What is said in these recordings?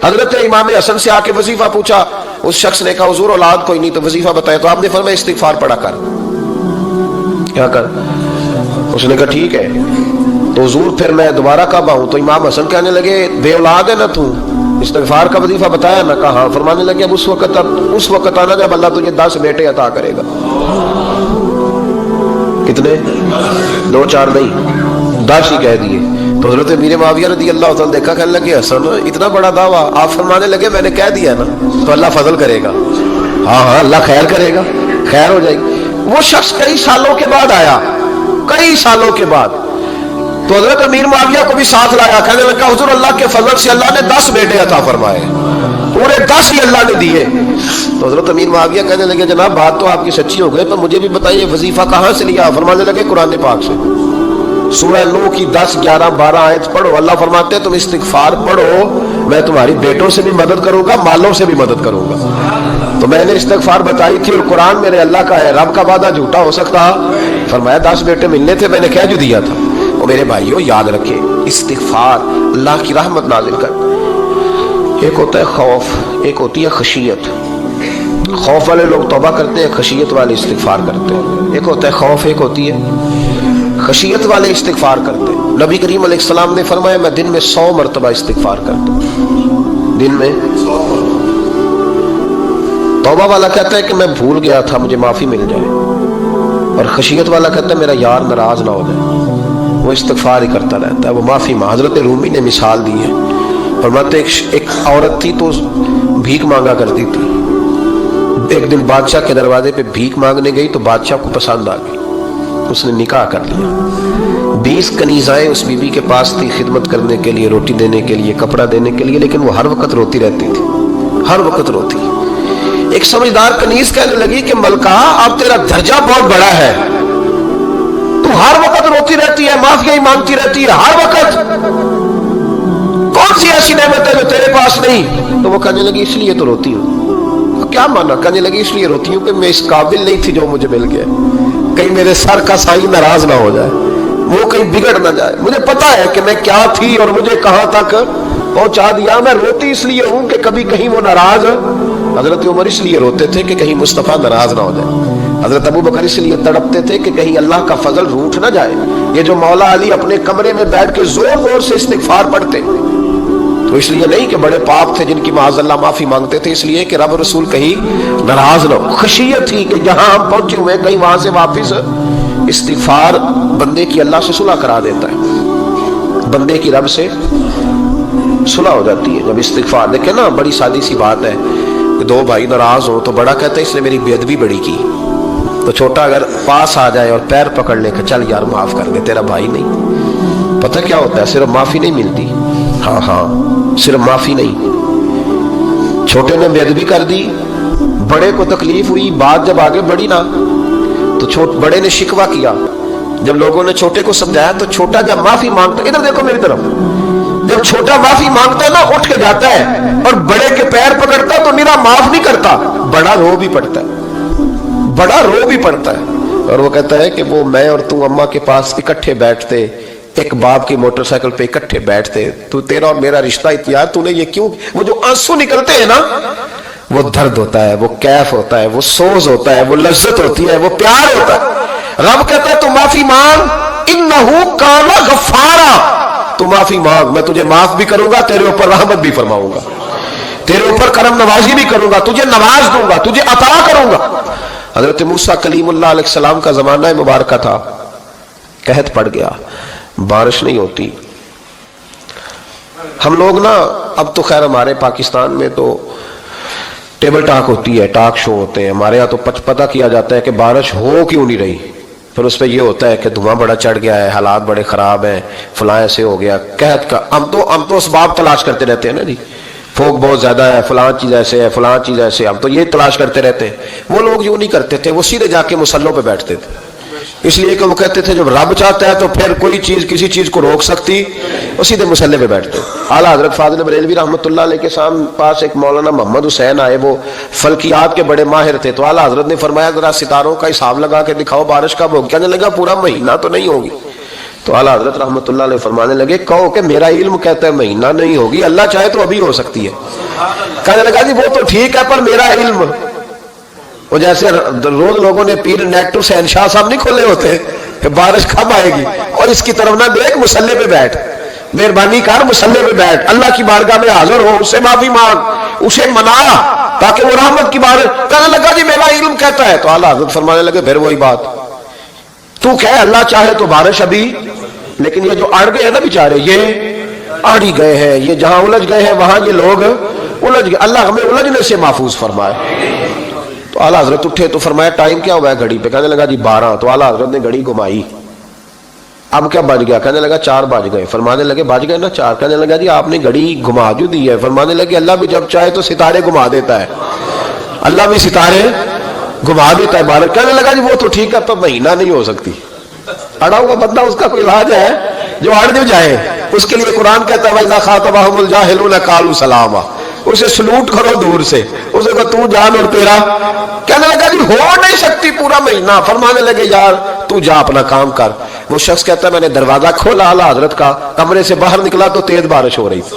حضرت امام حسن سے آ کے وظیفہ پوچھا، اس شخص نے کہا حضور اولاد کوئی نہیں تو وظیفہ بتایا، تو آپ نے فرمایا استغفار پڑھا کر، کیا کر؟ اس نے کہا ٹھیک ہے۔ تو حضور پھر میں دوبارہ کب آؤں؟ تو امام حسن کہنے لگے بے اولاد ہے نا تو، استغفار کا وظیفہ بتایا نا؟ کہا ہاں۔ فرمانے لگے اب اس وقت آنا جب اللہ تجھے 10 بیٹے عطا کرے گا۔ کتنے؟ 2 4 نہیں، 10 ہی کہہ دیے۔ تو حضرت امیر معاویہ رضی اللہ تعالیٰ دیکھا، کہنے لگے حسن اتنا بڑا دعویٰ؟ آپ فرمانے لگے میں نے کہہ دیا نا تو اللہ فضل کرے گا۔ ہاں ہاں اللہ خیر کرے گا، خیر ہو جائے گی۔ وہ شخص کئی سالوں کے بعد آیا، کئی سالوں کے بعد، تو حضرت امیر معاویہ کو بھی ساتھ لایا، کہنے لگا حضور اللہ کے فضل سے اللہ نے 10 بیٹے عطا فرمائے، پورے 10 ہی اللہ نے دیے۔ تو حضرت امیر معاویہ کہنے لگے جناب بات تو آپ کی سچی ہو گئی، پر مجھے بھی بتائیے وظیفہ کہاں سے لیا؟ فرمانے لگے قرآن پاک سے، سورہ نوح کی 10 11 12 آیت پڑھو۔ اللہ فرماتے ہیں تم استغفار پڑھو، میں تمہاری بیٹوں سے بھی مدد کروں گا، مالوں سے بھی مدد کروں گا۔ تو میں نے استغفار بتائی تھی، اور قرآن میرے اللہ کا ہے، رب کا وعدہ جھوٹا ہو سکتا؟ فرمایا 10 بیٹے ملنے تھے، میں نے کہہ جو دیا تھا۔ اور میرے بھائیوں یاد رکھیں، استغفار اللہ کی رحمت نازل کر۔ ایک ہوتا ہے خوف، ایک ہوتی ہے خشیت۔ خوف والے لوگ توبہ کرتے ہیں، خشیت والے استغفار کرتے ہیں۔ ایک ہوتا ہے خوف، ایک ہوتی ہے خشیت والے استغفار کرتے ہیں۔ نبی کریم علیہ السلام نے فرمایا میں دن میں 100 مرتبہ استغفار کرتا ہوں، دن میں۔ توبہ والا کہتا ہے کہ میں بھول گیا تھا، مجھے معافی مل جائے، اور خشیت والا کہتا ہے میرا یار ناراض نہ ہو جائے، وہ استغفار ہی کرتا رہتا ہے، وہ معافی مانگ۔ حضرت رومی نے مثال دی ہے، فرماتے ایک عورت تھی تو بھیک مانگا کرتی تھی۔ ایک دن بادشاہ کے دروازے پہ بھیک مانگنے گئی تو بادشاہ کو پسند آ گئی، اس نے نکاح کر لیا۔ 20 کنیزائیں اس بی بی کے پاس تھی خدمت کرنے کے لیے، روٹی دینے کے لیے، کپڑا دینے کے لیے، لیکن وہ ہر وقت روتی رہتی تھی، ہر وقت روتی۔ ایک سمجھدار کنیز کہنے لگی کہ ملکہ اب تیرا درجہ بہت بڑا ہے، تو ہر وقت روتی رہتی ہے، معافی ہی مانگتی رہتی ہے ہر وقت، کون سی ایسی نعمت ہے جو تیرے پاس نہیں؟ تو وہ کہنے لگی اس لیے تو روتی ہوں۔ کیا مانا؟ کہنے لگی اس لیے روتی ہوں کہ میں اس قابل نہیں تھی جو مجھے مل گیا، کہیں میرے سر کا سائیں ناراض نہ ہو جائے، وہ کہیں بگڑ نہ جائے، مجھے پتا ہے کہ میں کیا تھی اور مجھے کہاں تک پہنچا دیا، میں روتی اس لیے ہوں کہ کبھی کہیں وہ ناراض۔ حضرت عمر اس لیے روتے تھے کہ کہیں مصطفیٰ ناراض نہ ہو جائے، حضرت ابو بکر اس لیے تڑپتے تھے کہ کہیں اللہ کا فضل روٹھ نہ جائے۔ یہ جو مولا علی اپنے کمرے میں بیٹھ کے زور زور سے استغفار پڑھتے تو اس لیے نہیں کہ بڑے پاپ تھے جن کی معاذ اللہ معافی مانگتے تھے، اس لیے کہ رب رسول کہیں ناراض نہ ہو۔ خشیت تھی کہ جہاں ہم پہنچے ہوئے کہیں وہاں سے واپس۔ استغفار بندے کی اللہ سے صلح کرا دیتا ہے، بندے کی رب سے صلح ہو جاتی ہے جب استغفار۔ دیکھیں نا بڑی سادی سی بات ہے کہ 2 بھائی ناراض ہو تو بڑا کہتا ہے اس نے میری بے ادبی بڑی کی، تو چھوٹا اگر پاس آ جائے اور پیر پکڑ لے کہ چل یار معاف کر دے، تیرا بھائی نہیں۔ پتہ کیا ہوتا ہے؟ صرف معافی نہیں ملتی، ہاں صرف معافی نہیں، چھوٹے نے بے ادبی کر دی، بڑے کو تکلیف ہوئی، بات جب آگے بڑھی نا تو بڑے نے شکوہ کیا، جب لوگوں نے چھوٹے کو سمجھایا تو چھوٹا جب معافی مانگتا، ادھر دیکھو میری طرف، جب چھوٹا معافی مانگتا ہے نا اٹھ کے جاتا ہے اور بڑے کے پیر پکڑتا تو میرا معاف نہیں کرتا، بڑا رو بھی پڑتا ہے، بڑا رو بھی پڑتا ہے، اور وہ کہتا ہے کہ وہ میں اور تو اماں کے پاس اکٹھے بیٹھتے، ایک باپ کی موٹر سائیکل پہ اکٹھے بیٹھتے، تو تیرا اور میرا رشتہ اتیار تو نے یہ کیوں؟ وہ جو آنسو نکلتے ہیں نا وہ درد ہوتا ہے، وہ کیف ہوتا ہے، وہ سوز ہوتا ہے، وہ لذت ہوتی ہے، وہ پیار ہوتا ہے۔ رب کہتا ہے تو معافی مانگ، انہو کان غفارا، تو معافی مانگ، میں تجھے معاف بھی کروں گا، تیرے اوپر رحمت بھی فرماؤں گا، تیرے اوپر کرم نوازی بھی کروں گا، تجھے نواز دوں گا، تجھے عطا کروں گا۔ حضرت موسیٰ کلیم اللہ علیہ السلام کا زمانہ مبارکہ تھا، قحط پڑ گیا، بارش نہیں ہوتی۔ ہم لوگ نا اب تو خیر ہمارے پاکستان میں تو ٹیبل ٹاک ہوتی ہے، ٹاک شو ہوتے ہیں، ہمارے یہاں تو پتہ کیا جاتا ہے کہ بارش ہو کیوں نہیں رہی، پھر اس پہ یہ ہوتا ہے کہ دھواں بڑا چڑھ گیا ہے، حالات بڑے خراب ہیں، فلاں ایسے ہو گیا، قحط کا ہم تو اسباب تلاش کرتے رہتے ہیں نا جی، فوق بہت زیادہ ہے، فلاں چیز ایسے ہے، فلاں چیز ایسے، ہم تو یہ تلاش کرتے رہتے ہیں۔ وہ لوگ یوں نہیں کرتے تھے، وہ سیدھے جا کے مسلوں پہ بیٹھتے تھے، اس لیے کہ وہ کہتے تھے جب رب چاہتا ہے تو پھر کوئی چیز کسی چیز کو روک سکتی، وہ سیدھے مسلے پہ بیٹھتے۔ اعلیٰ حضرت فاضل بریلوی رحمۃ اللہ علیہ کے پاس ایک مولانا محمد حسین آئے، وہ فلکیات کے بڑے ماہر تھے، تو اعلیٰ حضرت نے فرمایا ذرا ستاروں کا حساب لگا کے دکھاؤ بارش کب ہوگی؟ کہنے لگا پورا مہینہ تو نہیں ہوگی۔ تو اعلیٰ حضرت رحمۃ اللہ علیہ فرمانے لگے کہو کہ میرا علم کہتا ہے مہینہ نہیں ہوگی، اللہ چاہے تو ابھی ہو سکتی ہے۔ کہنے لگا جی وہ تو ٹھیک ہے پر میرا علم، وہ جیسے روز لوگوں نے پیر نیٹو شہنشاہ صاحب نہیں کھولے ہوتے کہ بارش کب آئے گی، اور اس کی طرف نہ دیکھ، مصلے پہ بیٹھ، مہربانی کر مصلے پہ بیٹھ، اللہ کی بارگاہ میں حاضر ہو، اس سے معافی مانگ، اسے منا تاکہ وہ رحمت کی بارش۔ کہنے لگا جی میرا علم کہتا ہے۔ تو اعلیٰ حضرت فرمانے لگے پھر وہی بات، تو کہے اللہ چاہے تو بارش ابھی، لیکن یہ جو اڑ گئے ہیں نا بیچارے، یہ اڑ ہی گئے ہیں، یہ جہاں الجھ گئے ہیں وہاں یہ لوگ الجھ گئے، اللہ ہمیں الجھنے سے محفوظ فرمائے۔ تو اعلیٰ حضرت اٹھے تو فرمایا ٹائم کیا ہوا ہے گھڑی پہ؟ کہنے لگا جی 12۔ تو اعلیٰ حضرت نے گھڑی گھمائی، اب کیا بج گیا؟ کہنے لگا 4 بج گئے۔ فرمانے لگے بج گئے نا 4؟ کہنے لگا جی آپ نے گھڑی گھما جو دی ہے۔ فرمانے لگے اللہ بھی جب چاہے تو ستارے گھما دیتا ہے، اللہ بھی ستارے گھما دیتا ہے بارش۔ کہنے لگا جی وہ تو ٹھیک ہے تو مہینہ نہیں ہو سکتی، اڑا ہوا بندہ اس کا کوئی علاج ہے جو اڑ جو جائے، اس کے لیے قرآن کہتا ہے وَإِذَا خَاطَبَهُمُ الْجَاهِلُونَ قَالُوا سَلَامًا، اسے سلوٹ کرو دور سے، اسے کہو تو جان اور تیرا۔ کہنے لگا جی ہو نہیں سکتی پورا مہینہ۔ فرمانے لگے یار تو جا اپنا کام کر۔ وہ شخص کہتا ہے میں نے دروازہ کھولا اعلیٰ حضرت کا، کمرے سے باہر نکلا تو تیز بارش ہو رہی تھی،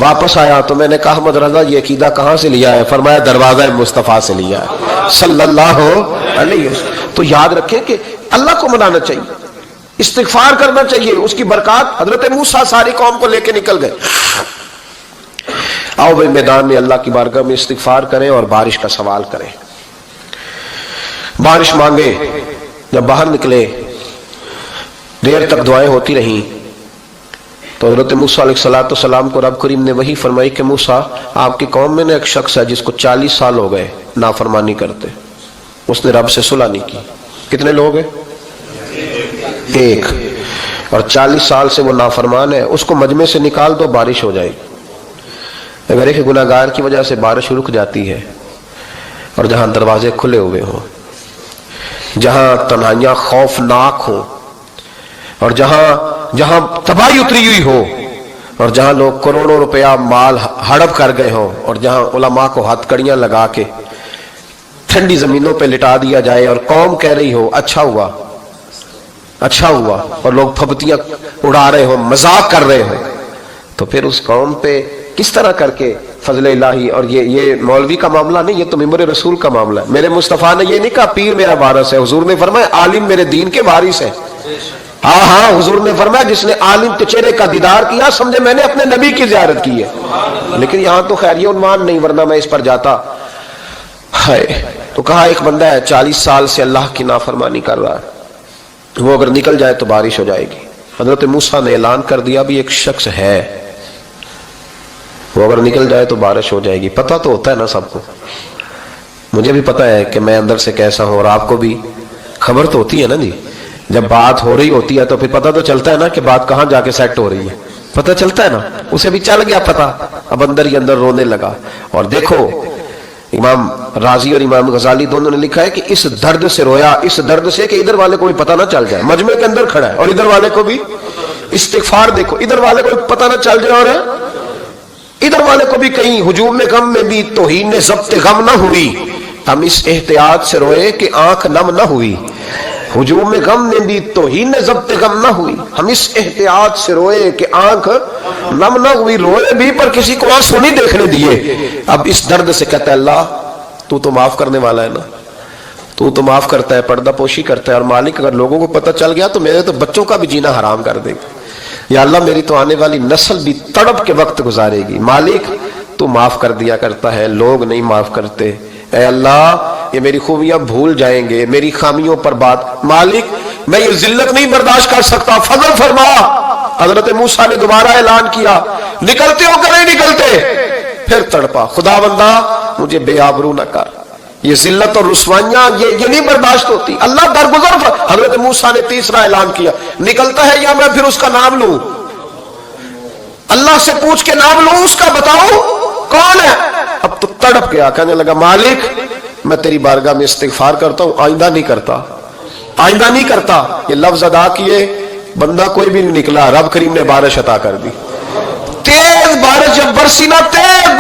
واپس آیا تو میں نے کہا احمد رضا یہ عقیدہ کہاں سے لیا ہے؟ فرمایا دروازہ مصطفیٰ سے لیا ہے صلی اللہ علیہ وسلم۔ تو یاد رکھیں کہ اللہ کو منانا چاہیے، استغفار کرنا چاہیے، اس کی برکات۔ حضرت موسیٰ ساری قوم کو لے کے نکل گئے، آؤ بھائی میدان میں اللہ کی بارگاہ میں استغفار کریں اور بارش کا سوال کریں، بارش مانگے۔ جب باہر نکلے دیر تک دعائیں ہوتی رہیں تو حضرت موسیٰ علیہ السلام کو رب کریم نے وحی فرمائی کہ موسیٰ آپ کی قوم میں نے ایک شخص ہے جس کو 40 سال ہو گئے نافرمانی کرتے، اس نے رب سے صلح نہیں کی۔ کتنے لوگ ہیں؟ ایک، اور 40 سال سے وہ نافرمان ہے، اس کو مجمع سے نکال دو بارش ہو جائے گی۔ اگر ایک گناہگار کی وجہ سے بارش رک جاتی ہے، اور جہاں دروازے کھلے ہوئے ہوں، جہاں تنہائیاں خوفناک ہوں، اور جہاں تباہی اتری ہوئی ہو، اور جہاں لوگ کروڑوں روپیہ مال ہڑپ کر گئے ہوں، اور جہاں علماء کو ہتھ کڑیاں لگا کے ٹھنڈی زمینوں پہ لٹا دیا جائے، اور قوم کہہ رہی ہو اچھا ہوا اچھا ہوا، اور لوگ پھبتیاں اڑا رہے ہوں، مذاق کر رہے ہوں، تو پھر اس قوم پہ کس طرح کر کے فضل الہی۔ اور یہ مولوی کا معاملہ نہیں، یہ تو ممبر رسول کا معاملہ ہے۔ میرے مصطفیٰ نے یہ نہیں کہا پیر میرا وارث ہے، حضور نے فرمایا عالم میرے دین کے وارث ہے۔ ہاں حضور نے فرمایا جس نے عالم کے چہرے کا دیدار کیا سمجھے میں نے اپنے نبی کی زیارت کی ہے۔ لیکن یہاں تو خیر یہ عنوان نہیں، ورنہ میں اس پر جاتا ہے۔ تو کہا ایک بندہ ہے 40 سال سے اللہ کی نافرمانی کر رہا ہے، وہ اگر نکل جائے تو بارش ہو جائے گی۔ حضرت موسیٰ نے اعلان کر دیا بھی ایک شخص ہے، وہ اگر نکل جائے تو بارش ہو جائے گی۔ پتہ تو ہوتا ہے نا سب کو، مجھے بھی پتہ ہے کہ میں اندر سے کیسا ہوں، اور آپ کو بھی خبر تو ہوتی ہے نا جی۔ جب بات ہو رہی ہوتی ہے تو پھر پتہ تو چلتا ہے نا کہ بات کہاں جا کے سیٹ ہو رہی ہے، پتہ چلتا ہے نا۔ اسے بھی چل گیا پتہ، اب اندر ہی اندر رونے لگا۔ اور دیکھو امام رازی اور امام غزالی دونوں نے لکھا ہے کہ اس درد سے رویا، اس درد سے کہ ادھر والے کو بھی پتہ نہ چل جائے، مجمع کے اندر کھڑا ہے اور ادھر والے کو بھی استغفار، دیکھو ادھر والے کو بھی پتہ نہ چل جائے، اور ادھر والے کو بھی کہیں ہجوم میں غم میں بھی توہین ضبط غم نہ ہوئی۔ ہم اس احتیاط سے روئے کہ آنکھ نم نہ ہوئی، ہجوم میں غم میں بھی توہین ضبط غم نہ ہوئی۔ ہم اس احتیاط سے روئے کہ آنکھ نم نہ ہوئی، روئے بھی پر کسی کو آنسو نہیں دیکھنے دیے۔ اب اس درد سے کہتا ہے اللہ تو معاف کرنے والا ہے نا، تو معاف کرتا ہے، پردہ پوشی کرتا ہے، اور مالک اگر لوگوں کو پتہ چل گیا تو میرے تو بچوں کا بھی جینا حرام کر دے گا، یا اللہ میری تو آنے والی نسل بھی تڑپ کے وقت گزارے گی۔ مالک تو معاف کر دیا کرتا ہے، لوگ نہیں معاف کرتے۔ اے اللہ یہ میری خوبیاں بھول جائیں گے، میری خامیوں پر بات، مالک میں یہ ذلت نہیں برداشت کر سکتا، فضل فرما۔ حضرت موسیٰ نے دوبارہ اعلان کیا نکلتے ہو کہ نہیں نکلتے؟ پھر تڑپا خدا بندہ مجھے بے آبرو نہ کر، یہ ذلت اور رسوائیاں یہ نہیں برداشت ہوتی، اللہ درگزر۔ حضرت موسیٰ نے تیسرا اعلان کیا نکلتا ہے یا میں پھر اس کا نام لوں، اللہ سے پوچھ کے نام لوں اس کا، بتاؤ کون ہے؟ اب تو تڑپ گیا، کہنے لگا مالک میں تیری بارگاہ میں استغفار کرتا ہوں، آئندہ نہیں کرتا، آئندہ نہیں کرتا۔ یہ لفظ ادا کیے، بندہ کوئی بھی نہیں نکلا، رب کریم نے بارش عطا کر دی، تیز بارش جب برسی نا، تیز